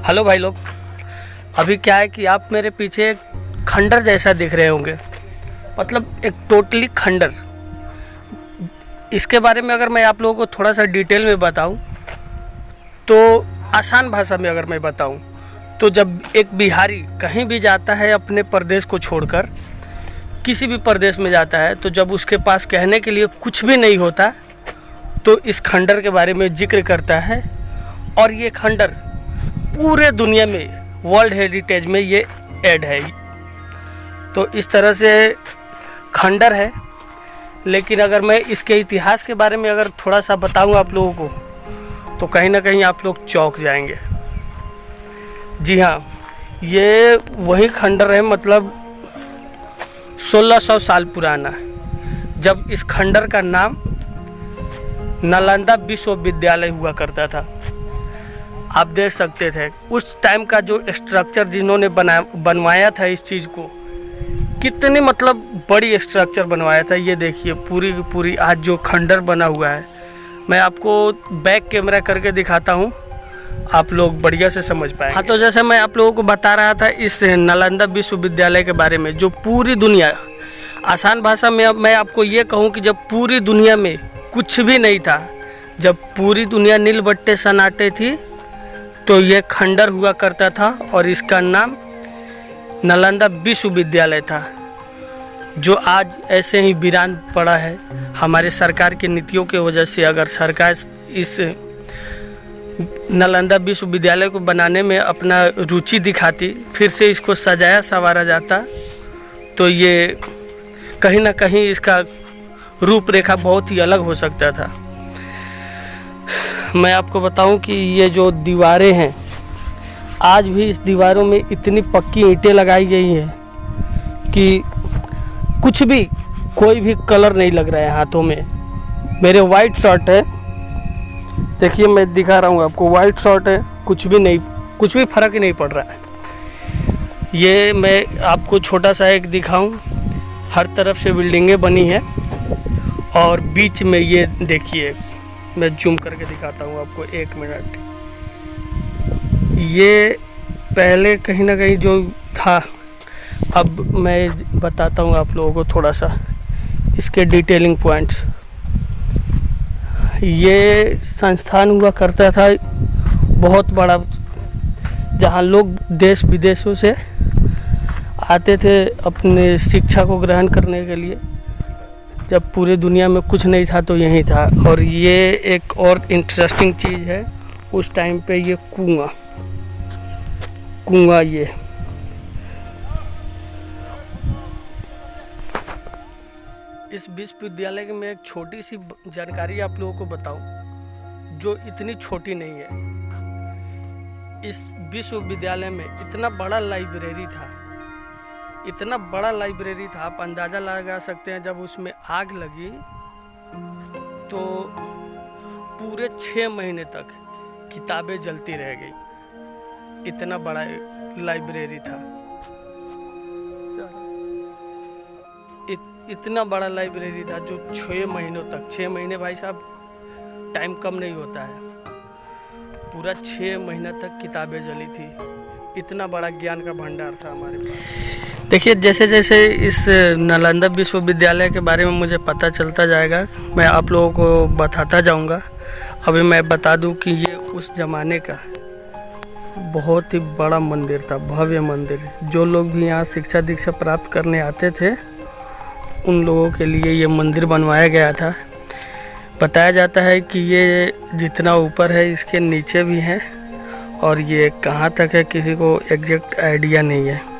Hello भाई लोग, अभी क्या है कि आप मेरे पीछे एक खंडर जैसा दिख रहे होंगे, मतलब एक टोटली खंडर। इसके बारे में अगर मैं आप लोगों को थोड़ा सा डिटेल में बताऊं, तो आसान भाषा में अगर मैं बताऊं, तो जब एक बिहारी कहीं भी जाता है अपने प्रदेश को छोड़कर, किसी भी प्रदेश में जाता है, तो जब उसके पास कहने के लिए कुछ भी नहीं होता तो इस खंडर के बारे में जिक्र करता है। और ये खंडर पूरे दुनिया में वर्ल्ड हेरिटेज में ये ऐड है। तो इस तरह से खंडर है। लेकिन अगर मैं इसके इतिहास के बारे में अगर थोड़ा सा बताऊं आप लोगों को, तो कहीं ना कहीं आप लोग चौंक जाएंगे। जी हाँ, ये वही खंडर है, मतलब 1600 साल पुराना, जब इस खंडर का नाम नालंदा विश्वविद्यालय हुआ करता था। आप देख सकते थे उस टाइम का जो स्ट्रक्चर जिन्होंने बनवाया था इस चीज़ को, कितनी मतलब बड़ी स्ट्रक्चर बनवाया था। ये देखिए पूरी की पूरी आज जो खंडर बना हुआ है, मैं आपको बैक कैमरा करके दिखाता हूँ, आप लोग बढ़िया से समझ पाएंगे। हाँ, तो जैसे मैं आप लोगों को बता रहा था इस नालंदा विश्वविद्यालय के बारे में, जो पूरी दुनिया, आसान भाषा में मैं आपको ये कहूँ कि जब पूरी दुनिया में कुछ भी नहीं था, जब पूरी दुनिया नील बट्टे सन्नाटे थी, तो ये खंडर हुआ करता था और इसका नाम नालंदा विश्वविद्यालय था, जो आज ऐसे ही वीरान पड़ा है हमारे सरकार की नीतियों की वजह से। अगर सरकार इस नालंदा विश्वविद्यालय को बनाने में अपना रुचि दिखाती, फिर से इसको सजाया संवारा जाता, तो ये कहीं ना कहीं इसका रूपरेखा बहुत ही अलग हो सकता था। मैं आपको बताऊं कि ये जो दीवारें हैं, आज भी इस दीवारों में इतनी पक्की ईंटें लगाई गई हैं कि कुछ भी, कोई भी कलर नहीं लग रहा है हाथों में। मेरे वाइट शर्ट है, देखिए मैं दिखा रहा हूँ आपको, वाइट शर्ट है, कुछ भी फर्क नहीं पड़ रहा है। ये मैं आपको छोटा सा एक दिखाऊं, हर तरफ से बिल्डिंगें बनी हैं और बीच में ये देखिए, मैं जूम करके दिखाता हूँ आपको, 1 मिनट। ये पहले कहीं ना कहीं जो था, अब मैं बताता हूँ आप लोगों को थोड़ा सा इसके डिटेलिंग पॉइंट्स। ये संस्थान हुआ करता था बहुत बड़ा, जहाँ लोग देश विदेशों से आते थे अपने शिक्षा को ग्रहण करने के लिए। जब पूरे दुनिया में कुछ नहीं था तो यही था। और ये एक और इंटरेस्टिंग चीज़ है, उस टाइम पे ये कुआं, ये इस विश्वविद्यालय में एक छोटी सी जानकारी आप लोगों को बताऊं, जो इतनी छोटी नहीं है। इस विश्वविद्यालय में इतना बड़ा लाइब्रेरी था, आप अंदाज़ा लगा सकते हैं। जब उसमें आग लगी तो पूरे 6 महीने तक किताबें जलती रह गई। इतना बड़ा लाइब्रेरी था, इतना बड़ा लाइब्रेरी था जो 6 महीनों तक, 6 महीने भाई साहब टाइम कम नहीं होता है, पूरा 6 महीना तक किताबें जली थी। इतना बड़ा ज्ञान का भंडार था हमारे पास। देखिए, जैसे जैसे इस नालंदा विश्वविद्यालय के बारे में मुझे पता चलता जाएगा, मैं आप लोगों को बताता जाऊंगा। अभी मैं बता दूं कि ये उस ज़माने का बहुत ही बड़ा मंदिर था, भव्य मंदिर। जो लोग भी यहाँ शिक्षा दीक्षा प्राप्त करने आते थे, उन लोगों के लिए ये मंदिर बनवाया गया था। बताया जाता है कि ये जितना ऊपर है, इसके नीचे भी है, और ये कहाँ तक है किसी को एग्जैक्ट आइडिया नहीं है।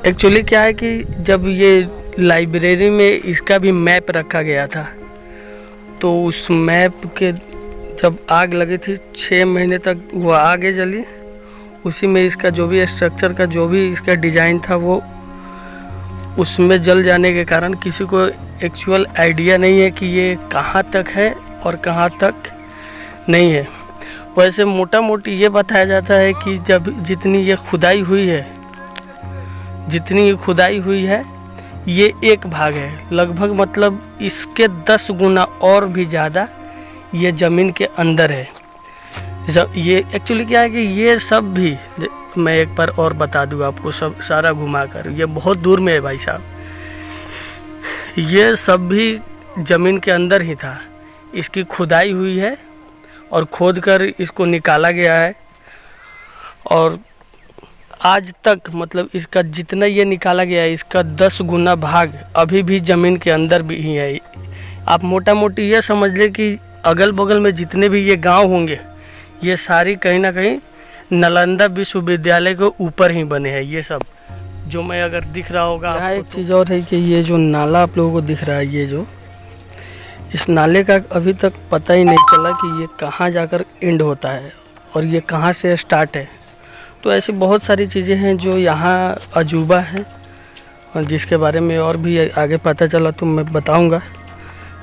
एक्चुअली क्या है कि जब ये लाइब्रेरी में इसका भी मैप रखा गया था, तो उस मैप के जब आग लगी थी 6 महीने तक वो आगे जली, उसी में इसका जो भी स्ट्रक्चर का जो भी इसका डिज़ाइन था, वो उसमें जल जाने के कारण किसी को एक्चुअल आइडिया नहीं है कि ये कहाँ तक है और कहाँ तक नहीं है। वैसे मोटा मोटी ये बताया जाता है कि जब जितनी ये खुदाई हुई है, ये एक भाग है लगभग, मतलब इसके 10 गुना और भी ज़्यादा ये ज़मीन के अंदर है। ये एक्चुअली क्या है कि ये सब भी मैं एक बार और बता दूँ आपको, सब सारा घुमा कर, ये बहुत दूर में है भाई साहब। ये सब भी ज़मीन के अंदर ही था, इसकी खुदाई हुई है और खोद कर इसको निकाला गया है। और आज तक मतलब इसका जितना ये निकाला गया है, इसका 10 गुना भाग अभी भी ज़मीन के अंदर भी ही है। आप मोटा मोटी ये समझ लें कि अगल बगल में जितने भी ये गांव होंगे, ये सारी कहीं ना कहीं नालंदा विश्वविद्यालय के ऊपर ही बने हैं। ये सब जो मैं अगर दिख रहा होगा यहाँ एक चीज़ और है कि ये जो नाला आप लोगों को दिख रहा है, ये जो इस नाले का अभी तक पता ही नहीं चला कि ये कहाँ जाकर एंड होता है और ये कहाँ से स्टार्ट है। तो ऐसी बहुत सारी चीज़ें हैं जो यहाँ अजूबा है और जिसके बारे में और भी आगे पता चला तो मैं बताऊँगा।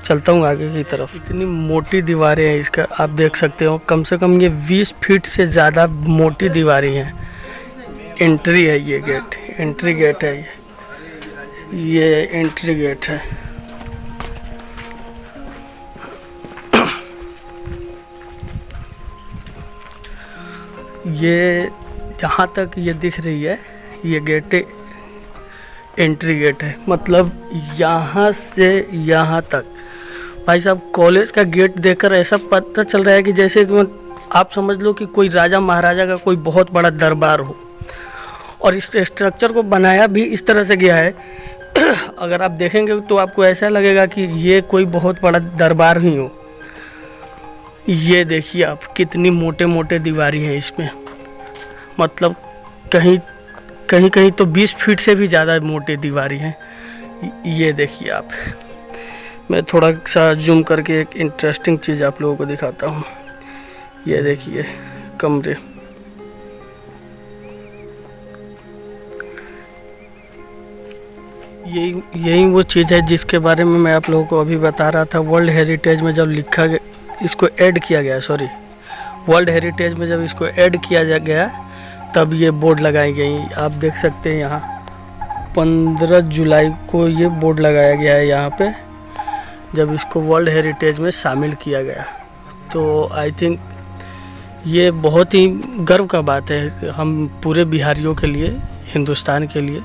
चलता हूँ आगे की तरफ। इतनी मोटी दीवारें हैं इसका, आप देख सकते हो, कम से कम ये 20 फीट से ज़्यादा मोटी दीवारें हैं। एंट्री है ये गेट, एंट्री गेट है ये एंट्री गेट है। ये जहाँ तक ये दिख रही है ये गेट एंट्री गेट है, मतलब यहाँ से यहाँ तक भाई साहब कॉलेज का गेट देखकर ऐसा पता चल रहा है कि जैसे कि आप समझ लो कि कोई राजा महाराजा का कोई बहुत बड़ा दरबार हो। और इस स्ट्रक्चर को बनाया भी इस तरह से गया है अगर आप देखेंगे तो आपको ऐसा लगेगा कि ये कोई बहुत बड़ा दरबार ही हो। ये देखिए आप कितनी मोटे मोटे दीवारी हैं इसमें, मतलब कहीं कहीं कहीं तो 20 फीट से भी ज़्यादा मोटी दीवारी हैं। ये देखिए आप, मैं थोड़ा सा जूम करके एक इंटरेस्टिंग चीज़ आप लोगों को दिखाता हूँ। ये देखिए कमरे, यही वो चीज़ है जिसके बारे में मैं आप लोगों को अभी बता रहा था। वर्ल्ड हेरिटेज में जब लिखा गया, इसको ऐड किया गया, सॉरी वर्ल्ड हेरिटेज में जब इसको ऐड किया गया तब ये बोर्ड लगाई गई। आप देख सकते हैं यहाँ 15 जुलाई को ये बोर्ड लगाया गया है यहाँ पे, जब इसको वर्ल्ड हेरिटेज में शामिल किया गया। तो आई थिंक ये बहुत ही गर्व का बात है हम पूरे बिहारियों के लिए, हिंदुस्तान के लिए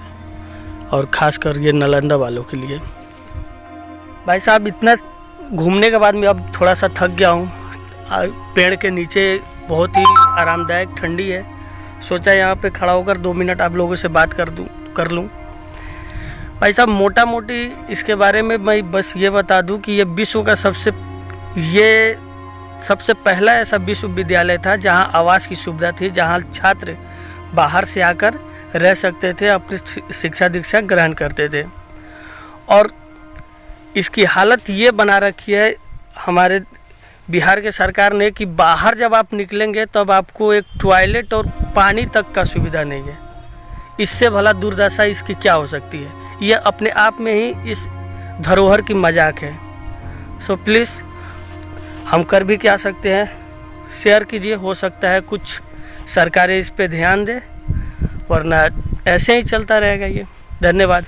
और ख़ासकर ये नालंदा वालों के लिए। भाई साहब इतना घूमने के बाद मैं अब थोड़ा सा थक गया हूँ। पेड़ के नीचे बहुत ही आरामदायक ठंडी है, सोचा यहाँ पे खड़ा होकर 2 मिनट आप लोगों से बात कर लूँ। भाई साहब मोटा मोटी इसके बारे में मैं बस ये बता दूं कि ये विश्व का सबसे पहला ऐसा विश्वविद्यालय था जहां आवास की सुविधा थी, जहां छात्र बाहर से आकर रह सकते थे, अपनी शिक्षा दीक्षा ग्रहण करते थे। और इसकी हालत ये बना रखी है हमारे बिहार के सरकार ने कि बाहर जब आप निकलेंगे तब आपको एक टॉयलेट और पानी तक का सुविधा नहीं है। इससे भला दुर्दशा इसकी क्या हो सकती है। यह अपने आप में ही इस धरोहर की मजाक है। सो प्लीज़ हम कर भी क्या सकते हैं, शेयर कीजिए, हो सकता है कुछ सरकारें इस पे ध्यान दे, वरना ऐसे ही चलता रहेगा ये। धन्यवाद।